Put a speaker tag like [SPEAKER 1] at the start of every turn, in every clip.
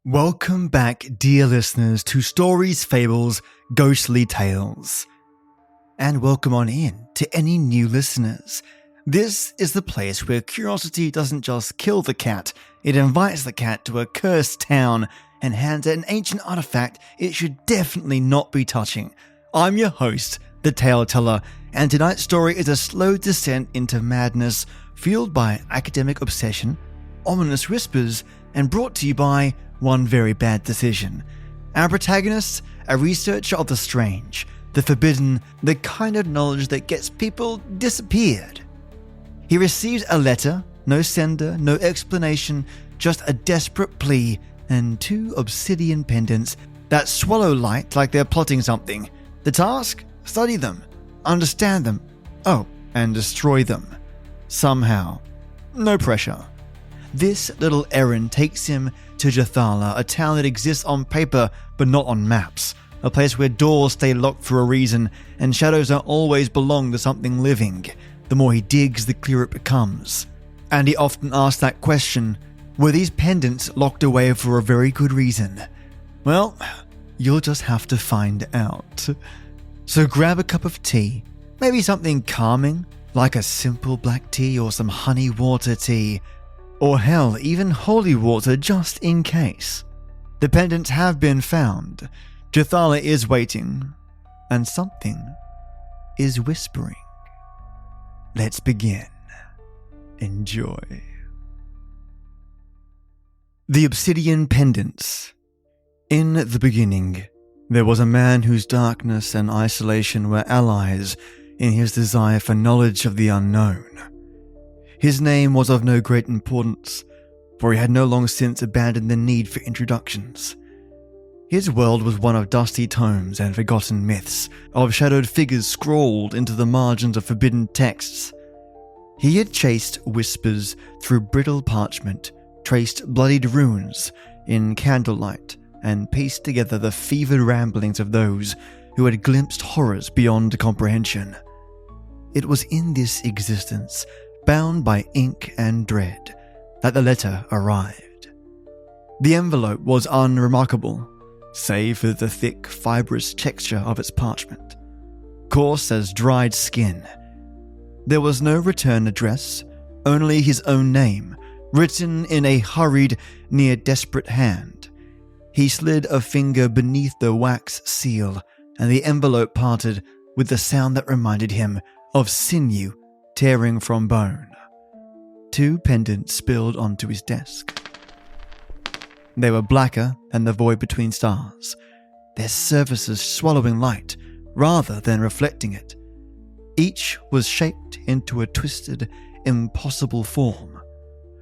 [SPEAKER 1] Welcome back, dear listeners, to Stories, Fables, Ghostly Tales. And welcome on in to any new listeners. This is the place where curiosity doesn't just kill the cat, it invites the cat to a cursed town and hands it an ancient artifact it should definitely not be touching. I'm your host, the Tale Teller, and tonight's story is a slow descent into madness, fueled by academic obsession, ominous whispers, and brought to you by one very bad decision. Our protagonist, a researcher of the strange, the forbidden, the kind of knowledge that gets people disappeared. He receives a letter, no sender, no explanation, just a desperate plea and 2 obsidian pendants that swallow light like they're plotting something. The task? Study them, understand them, and destroy them. Somehow. No pressure. This little errand takes him to Jathala, a town that exists on paper but not on maps, a place where doors stay locked for a reason and shadows don't always belong to something living. The more he digs, the clearer it becomes. And he often asks that question, were these pendants locked away for a very good reason? Well, you'll just have to find out. So grab a cup of tea, maybe something calming, like a simple black tea or some honey water tea, or hell, even holy water just in case. The pendants have been found. Jathala is waiting, and something is whispering. Let's begin. Enjoy. The Obsidian Pendants. In the beginning, there was a man whose darkness and isolation were allies in his desire for knowledge of the unknown. His name was of no great importance, for he had no long since abandoned the need for introductions. His world was one of dusty tomes and forgotten myths, of shadowed figures scrawled into the margins of forbidden texts. He had chased whispers through brittle parchment, traced bloodied runes in candlelight, and pieced together the fevered ramblings of those who had glimpsed horrors beyond comprehension. It was in this existence, bound by ink and dread, that the letter arrived. The envelope was unremarkable, save for the thick, fibrous texture of its parchment, coarse as dried skin. There was no return address, only his own name, written in a hurried, near-desperate hand. He slid a finger beneath the wax seal, and the envelope parted with the sound that reminded him of sinew tearing from bone. 2 pendants spilled onto his desk. They were blacker than the void between stars, their surfaces swallowing light rather than reflecting it. Each was shaped into a twisted, impossible form,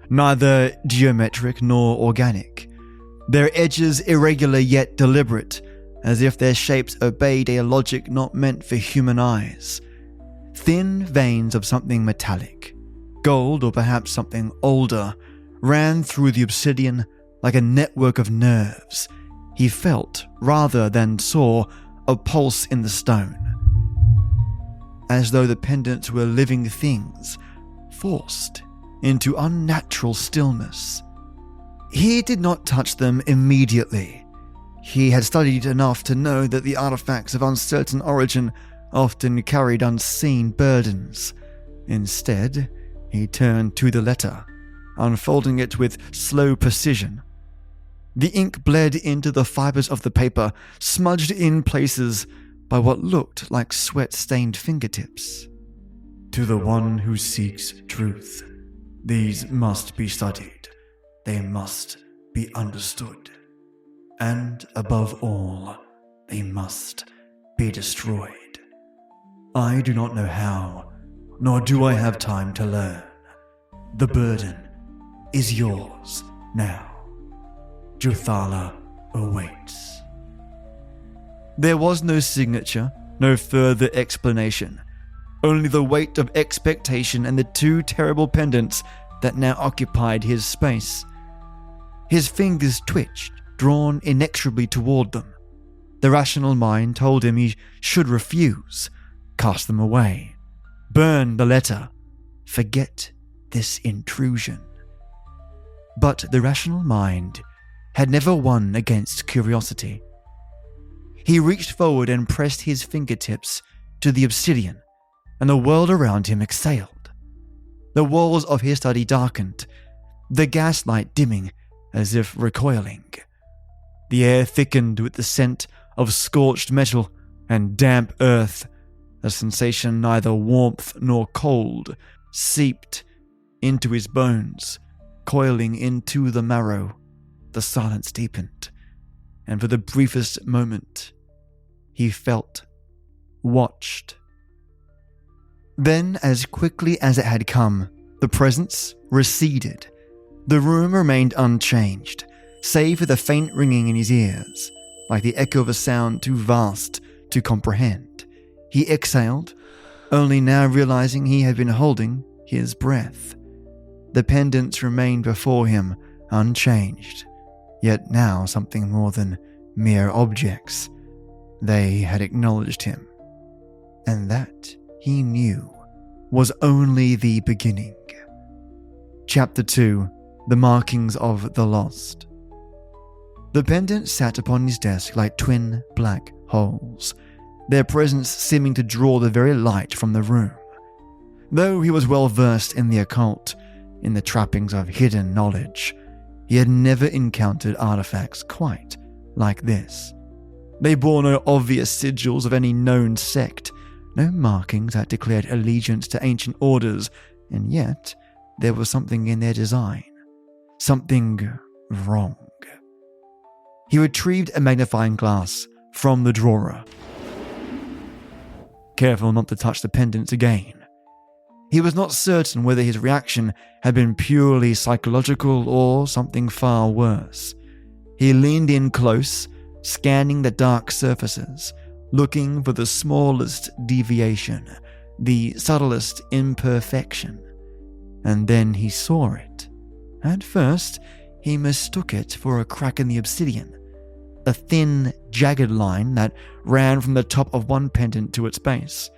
[SPEAKER 1] neither geometric nor organic, their edges irregular yet deliberate, as if their shapes obeyed a logic not meant for human eyes. Thin veins of something metallic, gold or perhaps something older, ran through the obsidian like a network of nerves. He felt, rather than saw, a pulse in the stone, as though the pendants were living things, forced into unnatural stillness. He did not touch them immediately. He had studied enough to know that the artifacts of uncertain origin often carried unseen burdens. Instead, he turned to the letter, unfolding it with slow precision. The ink bled into the fibers of the paper, smudged in places by what looked like sweat-stained fingertips. To the one who seeks truth, these must be studied. They must be understood. And above all, they must be destroyed. I do not know how, nor do I have time to learn. The burden is yours now. Jathala awaits. There was no signature, no further explanation, only the weight of expectation and the 2 terrible pendants that now occupied his space. His fingers twitched, drawn inexorably toward them. The rational mind told him he should refuse, cast them away, burn the letter, forget this intrusion. But the rational mind had never won against curiosity. He reached forward and pressed his fingertips to the obsidian, and the world around him exhaled. The walls of his study darkened, the gaslight dimming as if recoiling. The air thickened with the scent of scorched metal and damp earth. A sensation neither warmth nor cold seeped into his bones, coiling into the marrow. The silence deepened, and for the briefest moment, he felt watched. Then, as quickly as it had come, the presence receded. The room remained unchanged, save for the faint ringing in his ears, like the echo of a sound too vast to comprehend. He exhaled, only now realizing he had been holding his breath. The pendants remained before him, unchanged, yet now something more than mere objects. They had acknowledged him, and that, he knew, was only the beginning. Chapter 2: The Markings of the Lost. The pendants sat upon his desk like twin black holes, their presence seeming to draw the very light from the room. Though he was well versed in the occult, in the trappings of hidden knowledge, he had never encountered artifacts quite like this. They bore no obvious sigils of any known sect, no markings that declared allegiance to ancient orders, and yet there was something in their design, something wrong. He retrieved a magnifying glass from the drawer, careful not to touch the pendants again. He was not certain whether his reaction had been purely psychological or something far worse. He leaned in close, scanning the dark surfaces, looking for the smallest deviation, the subtlest imperfection. And then he saw it. At first, he mistook it for a crack in the obsidian, a thin, jagged line that ran from the top of one pendant to its base.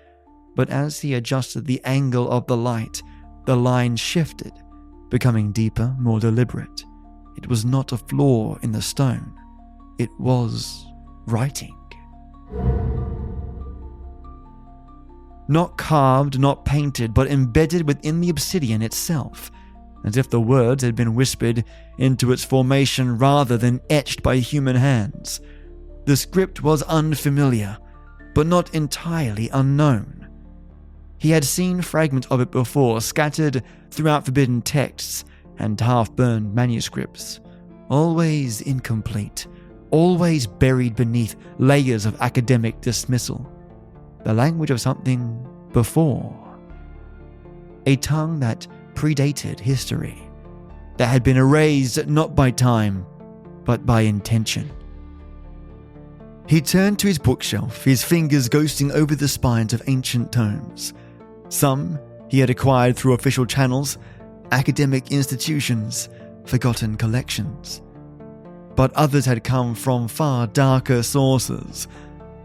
[SPEAKER 1] But as he adjusted the angle of the light, the line shifted, becoming deeper, more deliberate. It was not a flaw in the stone. It was writing. Not carved, not painted, but embedded within the obsidian itself, as if the words had been whispered into its formation rather than etched by human hands. The script was unfamiliar, but not entirely unknown. He had seen fragments of it before, scattered throughout forbidden texts and half-burned manuscripts, always incomplete, always buried beneath layers of academic dismissal. The language of something before. A tongue that predated history, that had been erased not by time, but by intention. He turned to his bookshelf, his fingers ghosting over the spines of ancient tomes. Some he had acquired through official channels, academic institutions, forgotten collections. But others had come from far darker sources.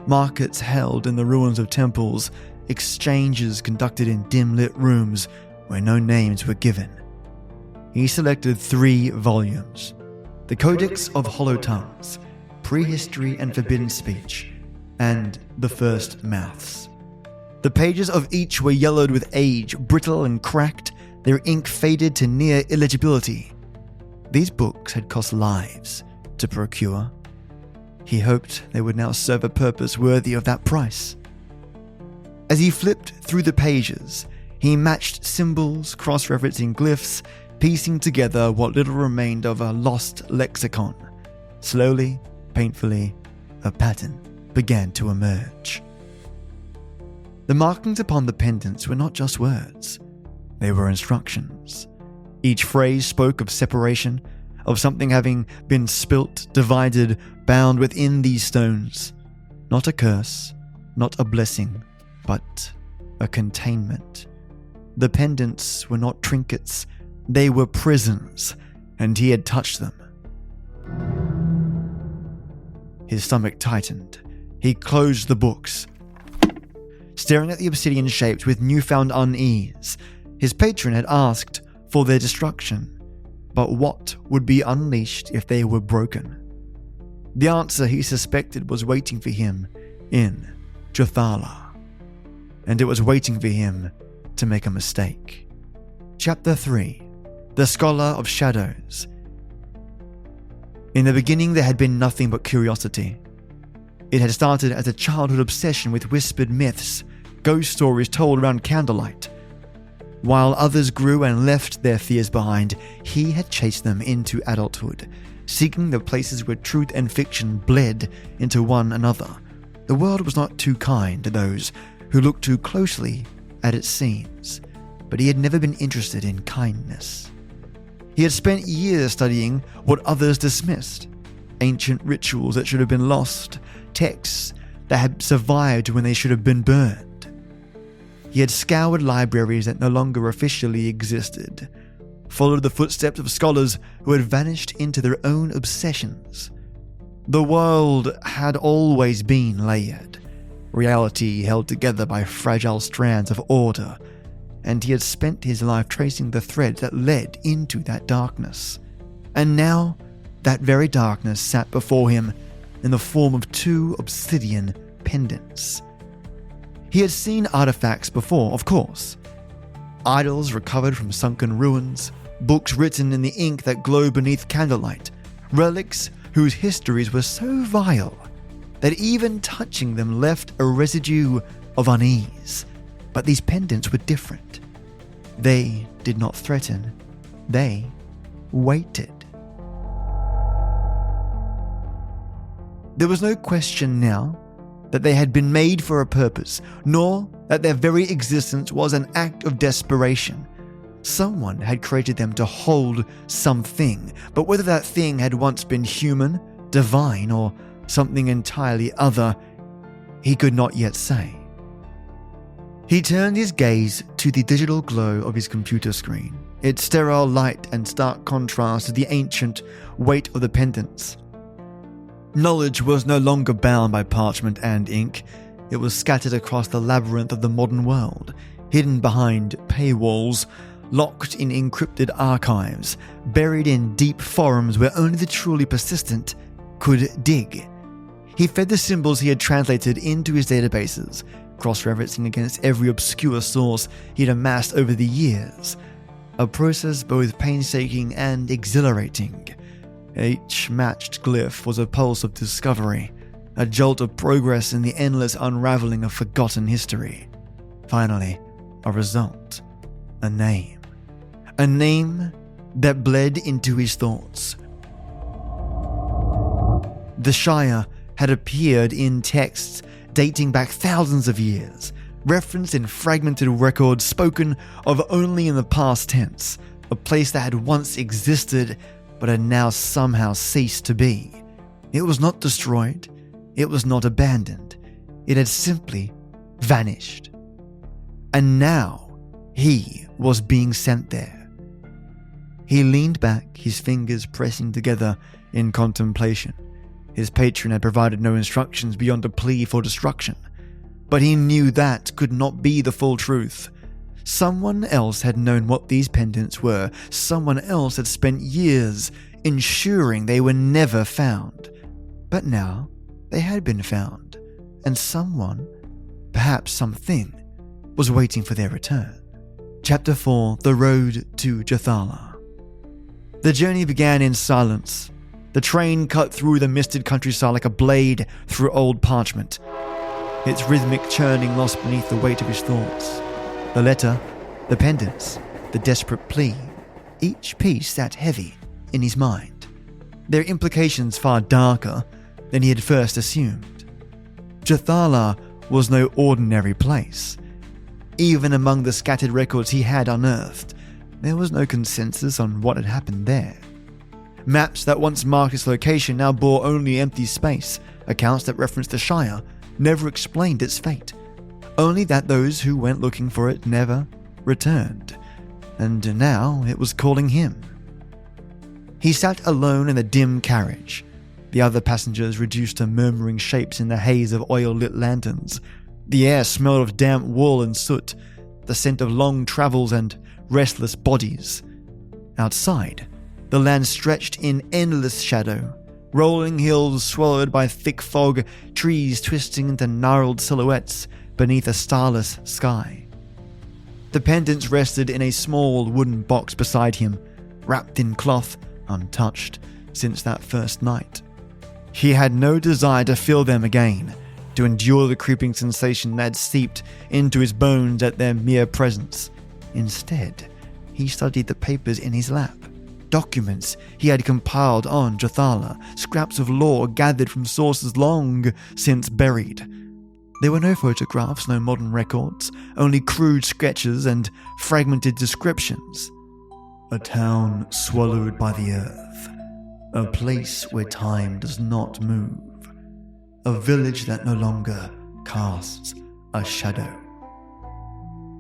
[SPEAKER 1] Markets held in the ruins of temples, exchanges conducted in dim-lit rooms where no names were given. He selected 3 volumes: The Codex of Hollow Tongues, Prehistory and Forbidden Speech, and The First Mouths. The pages of each were yellowed with age, brittle and cracked, their ink faded to near illegibility. These books had cost lives to procure. He hoped they would now serve a purpose worthy of that price. As he flipped through the pages, he matched symbols, cross-referencing glyphs, piecing together what little remained of a lost lexicon. Slowly, painfully, a pattern began to emerge. The markings upon the pendants were not just words. They were instructions. Each phrase spoke of separation, of something having been spilt, divided, bound within these stones. Not a curse, not a blessing, but a containment. The pendants were not trinkets, they were prisons, and he had touched them. His stomach tightened. He closed the books, staring at the obsidian shapes with newfound unease. His patron had asked for their destruction. but what would be unleashed if they were broken? The answer he suspected was waiting for him in Jathala, and it was waiting for him to make a mistake. Chapter 3: The Scholar of Shadows. In the beginning there had been nothing but curiosity. It had started as a childhood obsession with whispered myths, ghost stories told around candlelight. While others grew and left their fears behind, he had chased them into adulthood, seeking the places where truth and fiction bled into one another. The world was not too kind to those who looked too closely at its seams, but he had never been interested in kindness. He had spent years studying what others dismissed, ancient rituals that should have been lost, texts that had survived when they should have been burned. He had scoured libraries that no longer officially existed, followed the footsteps of scholars who had vanished into their own obsessions. The world had always been layered, reality held together by fragile strands of order, and he had spent his life tracing the threads that led into that darkness. And now, that very darkness sat before him in the form of 2 obsidian pendants. He had seen artifacts before, of course. Idols recovered from sunken ruins, books written in the ink that glowed beneath candlelight, relics whose histories were so vile that even touching them left a residue of unease. But these pendants were different. They did not threaten. They waited. There was no question now that they had been made for a purpose, nor that their very existence was an act of desperation. Someone had created them to hold something, but whether that thing had once been human, divine, or something entirely other, he could not yet say. He turned his gaze to the digital glow of his computer screen, its sterile light and stark contrast to the ancient weight of the pendants. Knowledge was no longer bound by parchment and ink. It was scattered across the labyrinth of the modern world, hidden behind paywalls, locked in encrypted archives, buried in deep forums where only the truly persistent could dig. He fed the symbols he had translated into his databases, cross-referencing against every obscure source he had amassed over the years, a process both painstaking and exhilarating. Each matched glyph was a pulse of discovery, a jolt of progress in the endless unraveling of forgotten history. Finally, a result. A name. A name that bled into his thoughts. The Shire had appeared in texts dating back thousands of years, referenced in fragmented records spoken of only in the past tense, a place that had once existed but had now somehow ceased to be. It was not destroyed. It was not abandoned. It had simply vanished. And now he was being sent there. He leaned back, his fingers pressing together in contemplation. His patron had provided no instructions beyond a plea for destruction, but he knew that could not be the full truth. Someone else had known what these pendants were. Someone else had spent years ensuring they were never found. But now they had been found, and someone, perhaps something, was waiting for their return. Chapter 4: The Road to Jathala. The journey began in silence. The train cut through the misted countryside like a blade through old parchment, its rhythmic churning lost beneath the weight of his thoughts. The letter, the pendants, the desperate plea, each piece sat heavy in his mind, their implications far darker than he had first assumed. Jathala was no ordinary place. Even among the scattered records he had unearthed, there was no consensus on what had happened there. Maps that once marked its location now bore only empty space. Accounts that referenced the Shire never explained its fate. Only that those who went looking for it never returned. And now it was calling him. He sat alone in the dim carriage, the other passengers reduced to murmuring shapes in the haze of oil-lit lanterns. The air smelled of damp wool and soot, the scent of long travels and restless bodies. Outside, The land stretched in endless shadow, rolling hills swallowed by thick fog, trees twisting into gnarled silhouettes beneath a starless sky. The pendants rested in a small wooden box beside him, wrapped in cloth, untouched since that first night. He had no desire to feel them again, to endure the creeping sensation that had seeped into his bones at their mere presence. Instead, he studied the papers in his lap, documents he had compiled on Jathala, scraps of lore gathered from sources long since buried. There were no photographs, no modern records, only crude sketches and fragmented descriptions. A town swallowed by the earth, a place where time does not move, a village that no longer casts a shadow.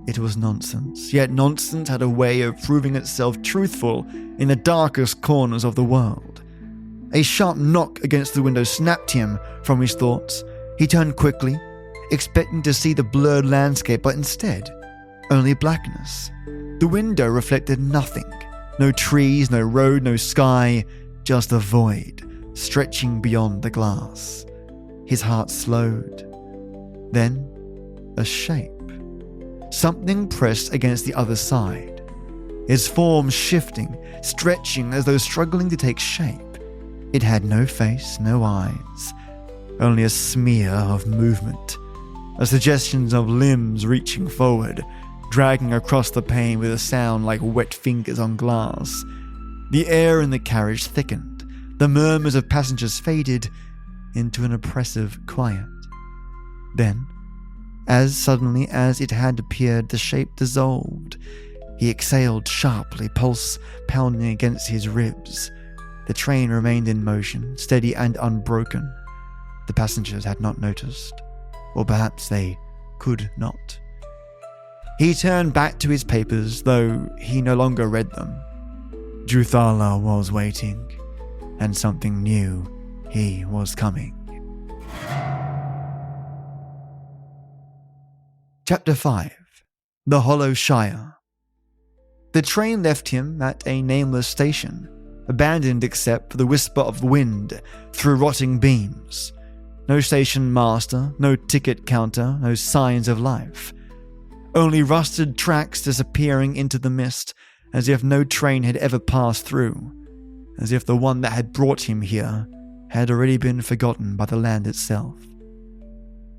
[SPEAKER 1] It was nonsense, yet nonsense had a way of proving itself truthful in the darkest corners of the world. A sharp knock against the window snapped him from his thoughts. He turned quickly, expecting to see the blurred landscape, but instead, only blackness. The window reflected nothing. No trees, no road, no sky, just a void stretching beyond the glass. His heart slowed. Then, a shape. Something pressed against the other side, its form shifting, stretching as though struggling to take shape. It had no face, no eyes, only a smear of movement, a suggestion of limbs reaching forward, dragging across the pane with a sound like wet fingers on glass. The air in the carriage thickened. The murmurs of passengers faded into an oppressive quiet. Then, as suddenly as it had appeared, the shape dissolved. He exhaled sharply, pulse pounding against his ribs. The train remained in motion, steady and unbroken. The passengers had not noticed, or perhaps they could not. He turned back to his papers, though he no longer read them. Juthala was waiting, and something new he was coming. Chapter 5. The Hollow Shire. The train left him at a nameless station, abandoned except for the whisper of wind through rotting beams. No station master, no ticket counter, no signs of life. Only rusted tracks disappearing into the mist, as if no train had ever passed through, as if the one that had brought him here had already been forgotten by the land itself.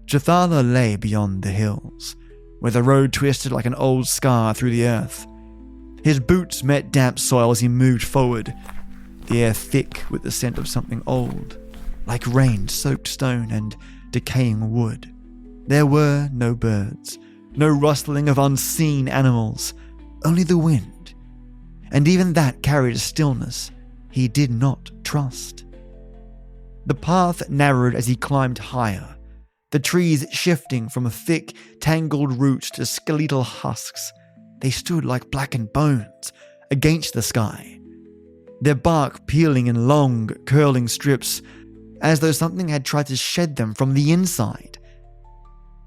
[SPEAKER 1] Jathala lay beyond the hills, where the road twisted like an old scar through the earth. His boots met damp soil as he moved forward, the air thick with the scent of something old, like rain-soaked stone and decaying wood. There were no birds, no rustling of unseen animals, only the wind. And even that carried a stillness he did not trust. The path narrowed as he climbed higher, the trees shifting from thick, tangled roots to skeletal husks. They stood like blackened bones against the sky, their bark peeling in long, curling strips, as though something had tried to shed them from the inside.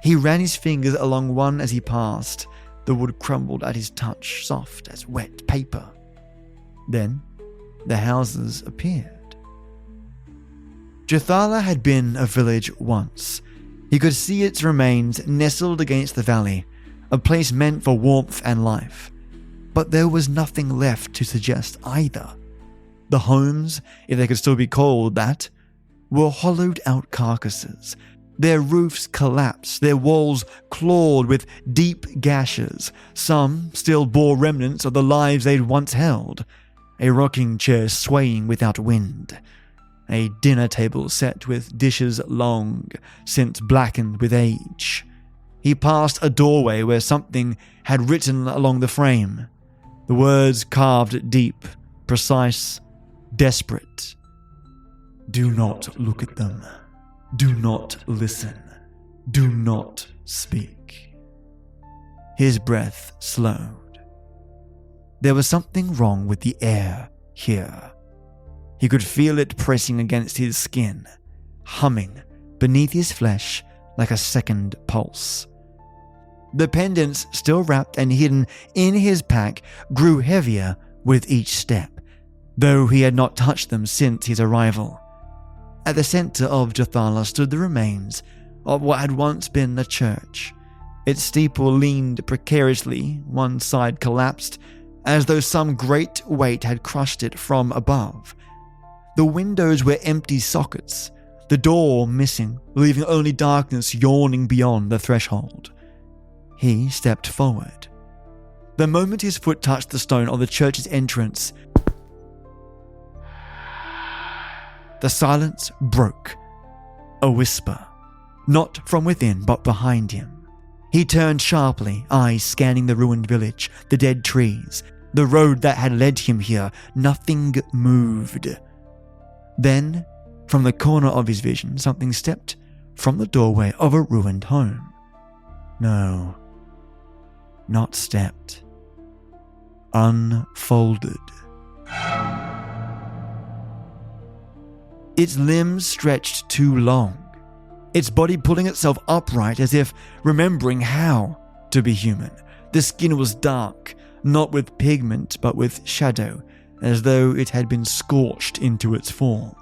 [SPEAKER 1] He ran his fingers along one as he passed. The wood crumbled at his touch, soft as wet paper. Then, the houses appeared. Jathala had been a village once. He could see its remains nestled against the valley, a place meant for warmth and life. But there was nothing left to suggest either. The homes, if they could still be called that, were hollowed-out carcasses. Their roofs collapsed, their walls clawed with deep gashes. Some still bore remnants of the lives they'd once held. A rocking chair swaying without wind. A dinner table set with dishes long since blackened with age. He passed a doorway where something had written along the frame. The words carved deep, precise, desperate. Do not look at them. Do not listen. Do not speak. His breath slowed. There was something wrong with the air here. He could feel it pressing against his skin, humming beneath his flesh like a second pulse. The pendants, still wrapped and hidden in his pack, grew heavier with each step. though he had not touched them since his arrival. At the center of Jothala stood the remains of what had once been a church. Its steeple leaned precariously, one side collapsed, as though some great weight had crushed it from above. The windows were empty sockets, the door missing, leaving only darkness yawning beyond the threshold. He stepped forward. The moment his foot touched the stone of the church's entrance, the silence broke. A whisper, not from within but behind him. He turned sharply, eyes scanning the ruined village, the dead trees, the road that had led him here. Nothing moved. Then, from the corner of his vision, something stepped from the doorway of a ruined home. No, not stepped. Unfolded. Its limbs stretched too long, its body pulling itself upright as if remembering how to be human. The skin was dark, not with pigment but with shadow, as though it had been scorched into its form.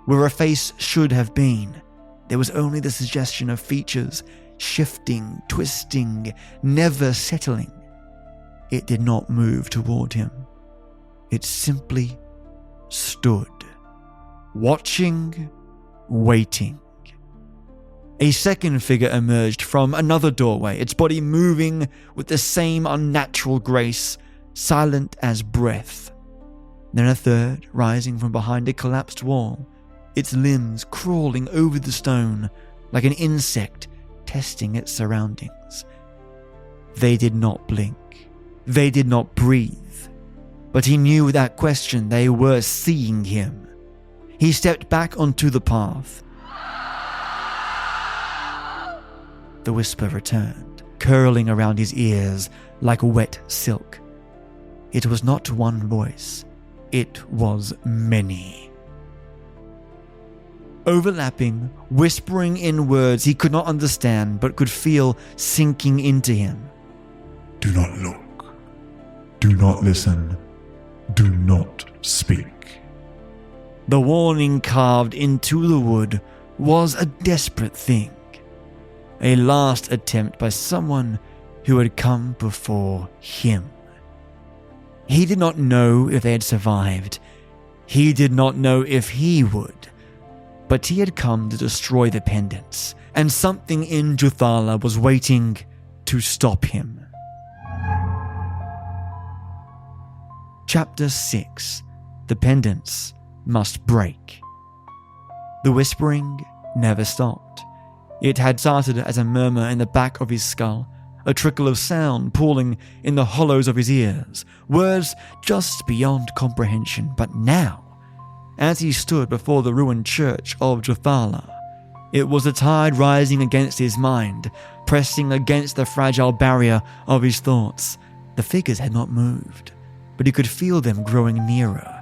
[SPEAKER 1] Where a face should have been, there was only the suggestion of features, shifting, twisting, never settling. It did not move toward him. It simply stood, watching, waiting. A second figure emerged from another doorway, its body moving with the same unnatural grace, silent as breath. Then a third, rising from behind a collapsed wall, its limbs crawling over the stone like an insect testing its surroundings. They did not blink. They did not breathe. But he knew without question they were seeing him. He stepped back onto the path. The whisper returned, curling around his ears like wet silk. It was not one voice. It was many. Overlapping, whispering in words he could not understand but could feel sinking into him.
[SPEAKER 2] Do not look. Do not listen. Do not speak.
[SPEAKER 1] The warning carved into the wood was a desperate thing. A last attempt by someone who had come before him. He did not know if they had survived. He did not know if he would. But he had come to destroy the pendants, and something in Jothala was waiting to stop him. Chapter 6. The Pendants Must Break. The whispering never stopped. It had started as a murmur in the back of his skull, a trickle of sound pooling in the hollows of his ears, words just beyond comprehension. But now, as he stood before the ruined church of Jothala, it was a tide rising against his mind, pressing against the fragile barrier of his thoughts. The figures had not moved, but he could feel them growing nearer,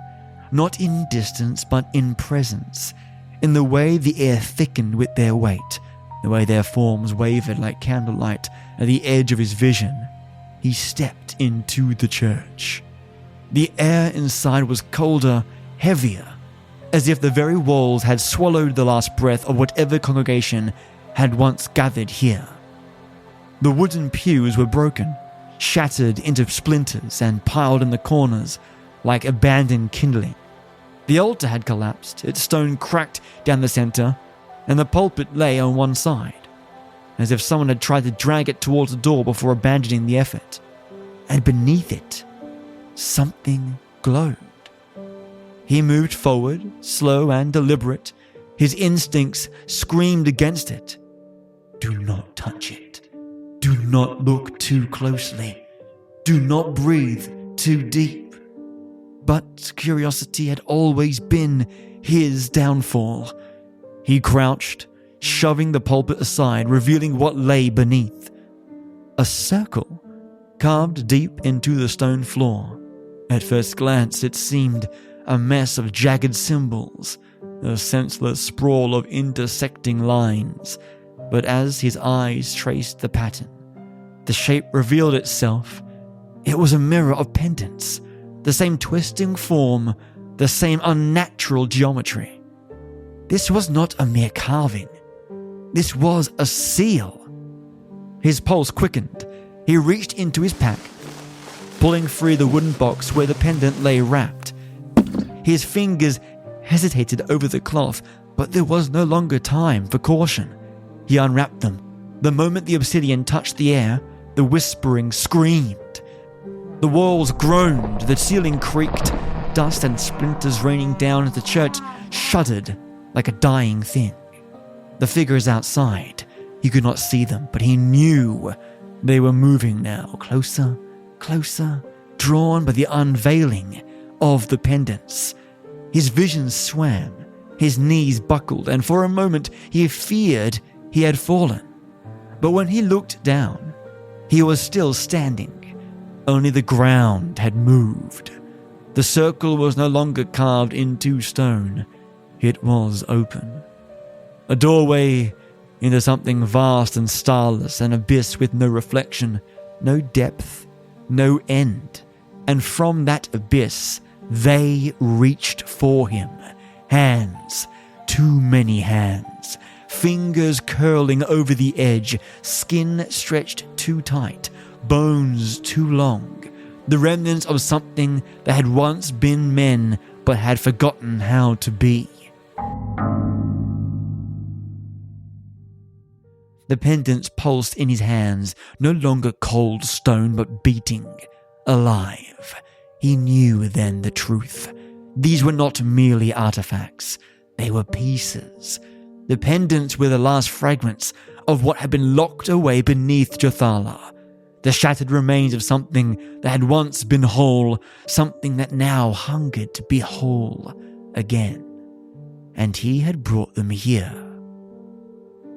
[SPEAKER 1] not in distance but in presence, in the way the air thickened with their weight, the way their forms wavered like candlelight at the edge of his vision. He stepped into the church. The air inside was colder, heavier, as if the very walls had swallowed the last breath of whatever congregation had once gathered here. The wooden pews were broken, shattered into splinters and piled in the corners like abandoned kindling. The altar had collapsed, its stone cracked down the center, and the pulpit lay on one side, as if someone had tried to drag it towards the door before abandoning the effort. And beneath it, something glowed. He moved forward, slow and deliberate. His instincts screamed against it. Do not touch it. Do not look too closely. Do not breathe too deep. But curiosity had always been his downfall. He crouched, shoving the pulpit aside, revealing what lay beneath. A circle carved deep into the stone floor. At first glance, it seemed a mess of jagged symbols, a senseless sprawl of intersecting lines. But as his eyes traced the pattern, the shape revealed itself. It was a mirror of pendants, the same twisting form, the same unnatural geometry. This was not a mere carving. This was a seal. His pulse quickened. He reached into his pack, pulling free the wooden box where the pendant lay wrapped. His fingers hesitated over the cloth, but there was no longer time for caution. He unwrapped them. The moment the obsidian touched the air, the whispering screamed. The walls groaned, the ceiling creaked, dust and splinters raining down at the church shuddered like a dying thing. The figures outside, he could not see them, but he knew they were moving now, closer, closer, drawn by the unveiling of the pendants. His vision swam, his knees buckled, and for a moment he feared he had fallen. But when he looked down, he was still standing. Only the ground had moved. The circle was no longer carved into stone. It was open. A doorway into something vast and starless, an abyss with no reflection, no depth, no end. And from that abyss, they reached for him. Hands, too many hands, fingers curling over the edge, skin stretched too tight, bones too long, the remnants of something that had once been men but had forgotten how to be. The pendants pulsed in his hands, no longer cold stone but beating, alive. He knew then the truth. These were not merely artifacts, they were pieces. The pendants were the last fragments of what had been locked away beneath Jothala. The shattered remains of something that had once been whole, something that now hungered to be whole again. And he had brought them here.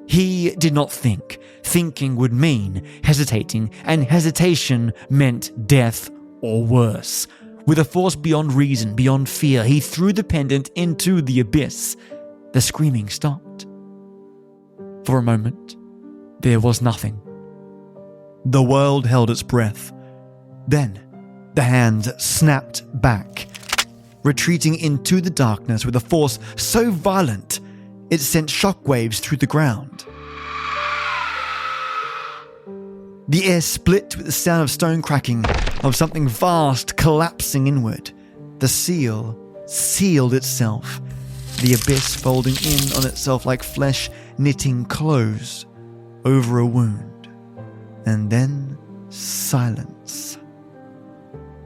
[SPEAKER 1] He did not think. Thinking would mean hesitating, and hesitation meant death or worse. With a force beyond reason, beyond fear, he threw the pendant into the abyss. The screaming stopped. For a moment, there was nothing. The world held its breath. Then, the hand snapped back, retreating into the darkness with a force so violent it sent shockwaves through the ground. The air split with the sound of stone cracking, of something vast collapsing inward. The seal sealed itself, the abyss folding in on itself like flesh knitting close over a wound. And then silence.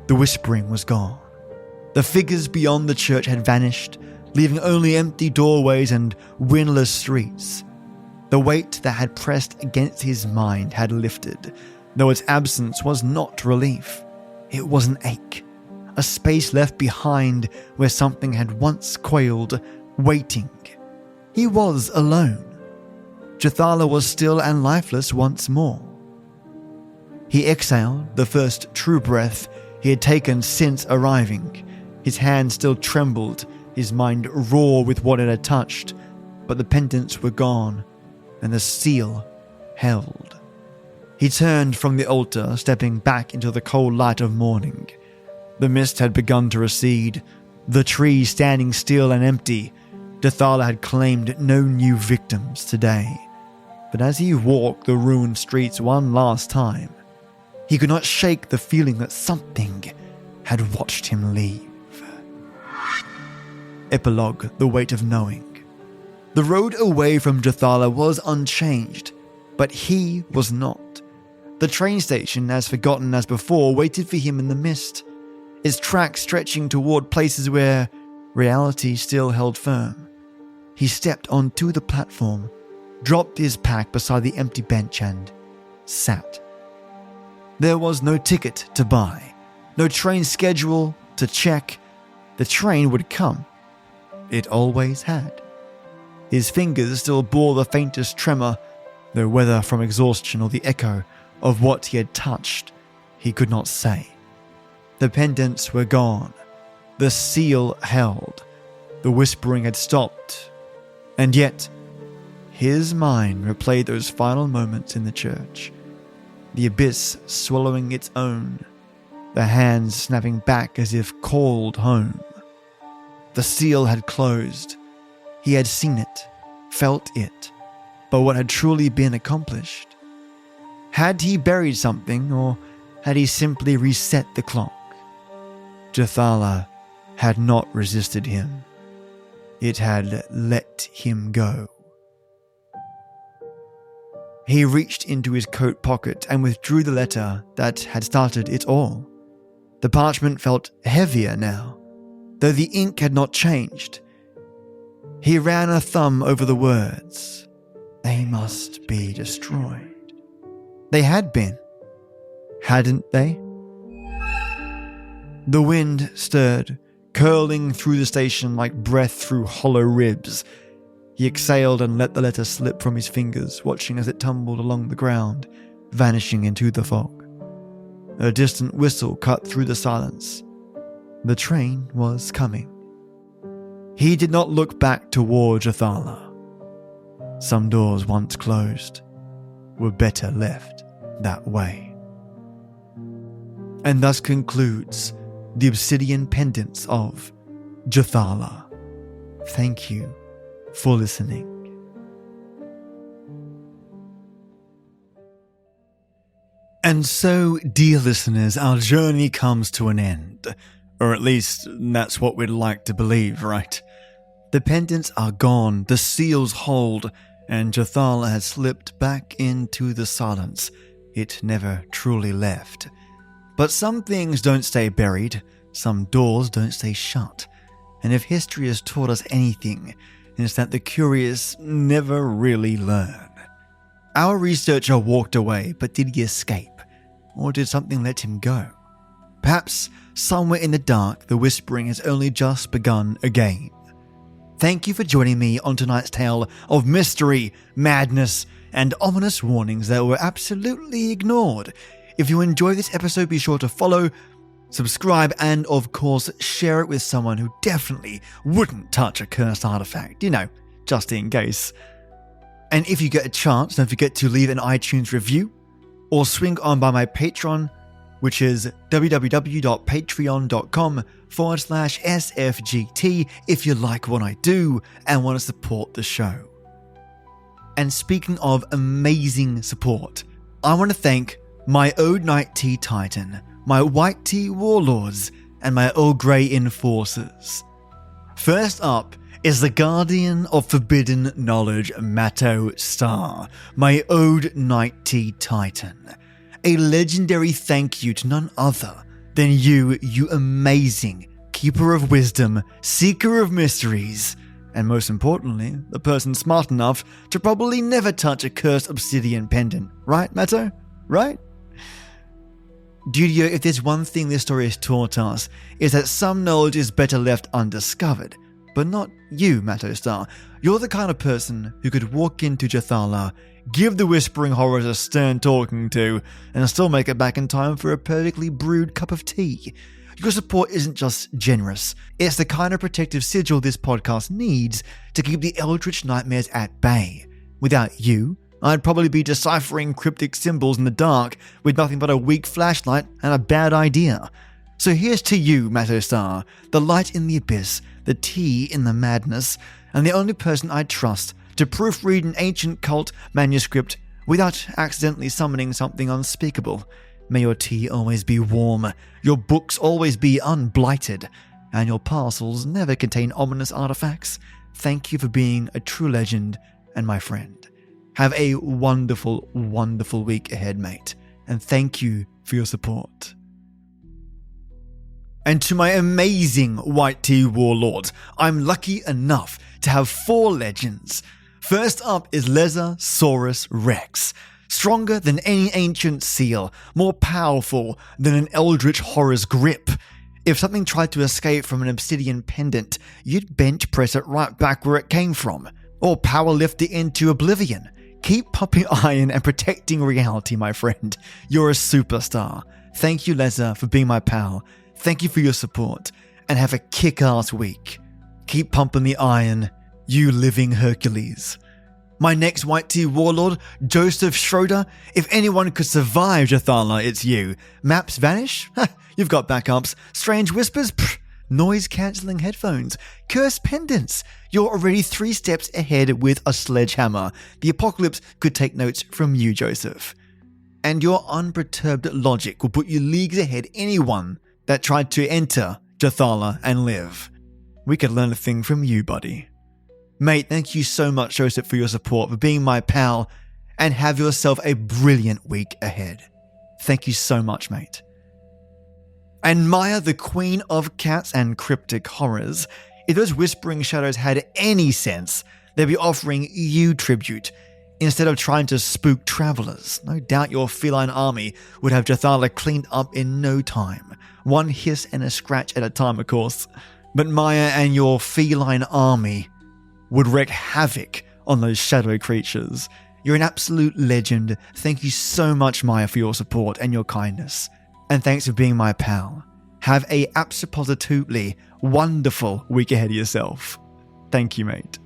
[SPEAKER 1] The whispering was gone. The figures beyond the church had vanished, leaving only empty doorways and windless streets. The weight that had pressed against his mind had lifted, though its absence was not relief. It was an ache, a space left behind where something had once quailed, waiting. He was alone. Jothala was still and lifeless once more. He exhaled the first true breath he had taken since arriving. His hand still trembled, his mind raw with what it had touched, but the pendants were gone, and the seal held. He turned from the altar, stepping back into the cold light of morning. The mist had begun to recede, the trees standing still and empty. Jothala had claimed no new victims today. But as he walked the ruined streets one last time, he could not shake the feeling that something had watched him leave. Epilogue: The Weight of Knowing. The road away from Jothala was unchanged, but he was not. The train station, as forgotten as before, waited for him in the mist, its tracks stretching toward places where reality still held firm. He stepped onto the platform, dropped his pack beside the empty bench and sat. There was no ticket to buy, no train schedule to check. The train would come. It always had. His fingers still bore the faintest tremor, though whether from exhaustion or the echo of what he had touched, he could not say. The pendants were gone. The seal held. The whispering had stopped. And yet, his mind replayed those final moments in the church. The abyss swallowing its own. the hands snapping back as if called home. The seal had closed. He had seen it, felt it, but what had truly been accomplished? Had he buried something, or had he simply reset the clock? Jathala had not resisted him. It had let him go. He reached into his coat pocket and withdrew the letter that had started it all. The parchment felt heavier now, though the ink had not changed. He ran a thumb over the words. They must be destroyed. They had been, hadn't they? The wind stirred, curling through the station like breath through hollow ribs. He exhaled and let the letter slip from his fingers, watching as it tumbled along the ground, vanishing into the fog. A distant whistle cut through the silence. The train was coming. He did not look back toward Jathala. Some doors once closed were better left that way. And thus concludes the Obsidian Pendants of Jathala. Thank you for listening. And so, dear listeners, our journey comes to an end. Or at least, that's what we'd like to believe, right? The pendants are gone, the seals hold, and Jathala has slipped back into the silence it never truly left. But some things don't stay buried, some doors don't stay shut. And if history has taught us anything, it's that the curious never really learn. Our researcher walked away, but did he escape? Or did something let him go? Perhaps somewhere in the dark, the whispering has only just begun again. Thank you for joining me on tonight's tale of mystery, madness, and ominous warnings that were absolutely ignored. If you enjoyed this episode, be sure to follow, subscribe, and of course, share it with someone who definitely wouldn't touch a cursed artifact, just in case. And if you get a chance, don't forget to leave an iTunes review or swing on by my Patreon, which is www.patreon.com/SFGT if you like what I do and want to support the show. And speaking of amazing support, I want to thank my Old Night Tea Titan, my White Tea Warlords, and my Earl Grey Enforcers. First up is the Guardian of Forbidden Knowledge, Matto Star, my Ode Night Tea Titan. A legendary thank you to none other than you amazing keeper of wisdom, seeker of mysteries, and most importantly, the person smart enough to probably never touch a cursed obsidian pendant. Right, Matto? Right? Dudio, if there's one thing this story has taught us, is that some knowledge is better left undiscovered. But not you, Matto Star. You're the kind of person who could walk into Jathala, give the Whispering Horrors a stern talking to, and still make it back in time for a perfectly brewed cup of tea. Your support isn't just generous, it's the kind of protective sigil this podcast needs to keep the eldritch nightmares at bay. Without you, I'd probably be deciphering cryptic symbols in the dark with nothing but a weak flashlight and a bad idea. So here's to you, Matto Star, the light in the abyss, the tea in the madness, and the only person I trust to proofread an ancient cult manuscript without accidentally summoning something unspeakable. May your tea always be warm, your books always be unblighted, and your parcels never contain ominous artifacts. Thank you for being a true legend and my friend. Have a wonderful, wonderful week ahead, mate, and thank you for your support. And to my amazing White Tea Warlords, I'm lucky enough to have 4 legends. First up is Lezosaurus Rex. Stronger than any ancient seal, more powerful than an eldritch horror's grip. If something tried to escape from an obsidian pendant, you'd bench press it right back where it came from, or power lift it into oblivion. Keep pumping iron and protecting reality, my friend. You're a superstar. Thank you, Leza, for being my pal. Thank you for your support, and have a kick-ass week. Keep pumping the iron, you living Hercules. My next White Tea Warlord, Joseph Schroeder. If anyone could survive Jathala, it's you. Maps vanish? You've got backups. Strange whispers? Noise-cancelling headphones. Cursed pendants. You're already 3 steps ahead with a sledgehammer. The apocalypse could take notes from you, Joseph. And your unperturbed logic will put you leagues ahead anyone that tried to enter Jathala and live. We could learn a thing from you, buddy. Mate, thank you so much, Joseph, for your support, for being my pal, and have yourself a brilliant week ahead. Thank you so much, mate. And Maya, the queen of cats and cryptic horrors, if those whispering shadows had any sense, they'd be offering you tribute instead of trying to spook travelers. No doubt your feline army would have Jathala cleaned up in no time. One hiss and a scratch at a time, of course. But Maya and your feline army would wreak havoc on those shadow creatures. You're an absolute legend. Thank you so much, Maya, for your support and your kindness. And thanks for being my pal. Have a absolutely wonderful week ahead of yourself. Thank you, mate.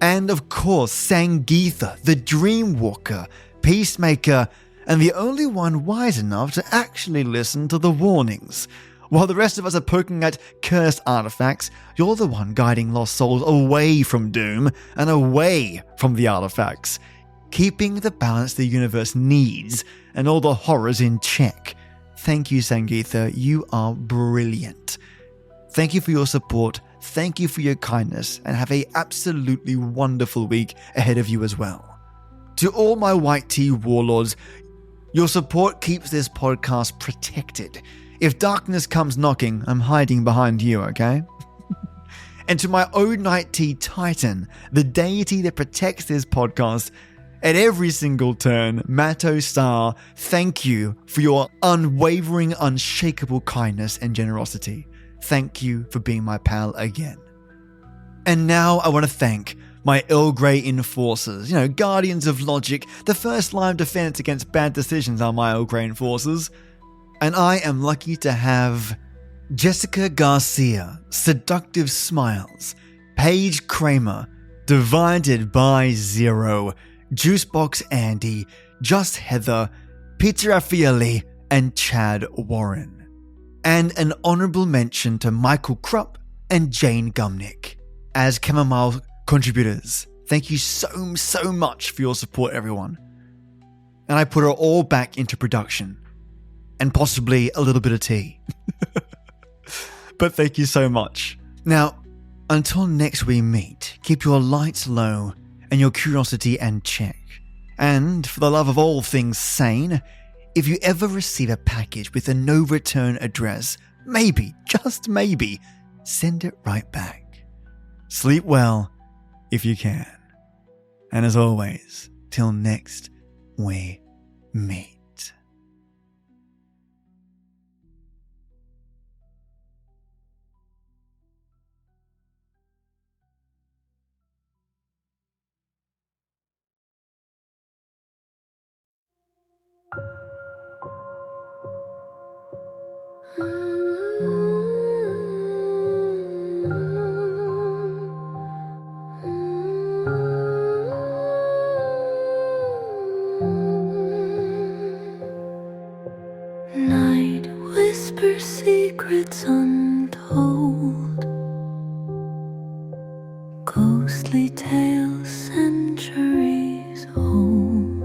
[SPEAKER 1] And of course, Sangeetha, the Dreamwalker, Peacemaker, and the only one wise enough to actually listen to the warnings. While the rest of us are poking at cursed artifacts, you're the one guiding lost souls away from doom and away from the artifacts, keeping the balance the universe needs and all the horrors in check. Thank you, Sangeetha. You are brilliant. Thank you for your support. Thank you for your kindness, and have a absolutely wonderful week ahead of you as well. To all my White Tea Warlords, your support keeps this podcast protected. If darkness comes knocking, I'm hiding behind you, okay? And to my own Night Tea Titan, the deity that protects this podcast at every single turn, Matto Star, thank you for your unwavering, unshakable kindness and generosity. Thank you for being my pal again. And now I want to thank my Earl Grey enforcers, guardians of logic. The first line of defense against bad decisions are my Earl Grey enforcers. And I am lucky to have Jessica Garcia, Seductive Smiles, Paige Kramer, Divided by Zero, Juicebox Andy, Just Heather, Peter Raffaelli, and Chad Warren. And an honourable mention to Michael Krupp and Jane Gumnick as Chamomile contributors. Thank you so much for your support, everyone. And I put it all back into production. And possibly a little bit of tea. But thank you so much. Now, until next we meet, keep your lights low and your curiosity in check. And for the love of all things sane, if you ever receive a package with a no return address, maybe, just maybe, send it right back. Sleep well if you can. And as always, till next we meet.
[SPEAKER 3] Night whispers secrets untold, ghostly tales centuries old.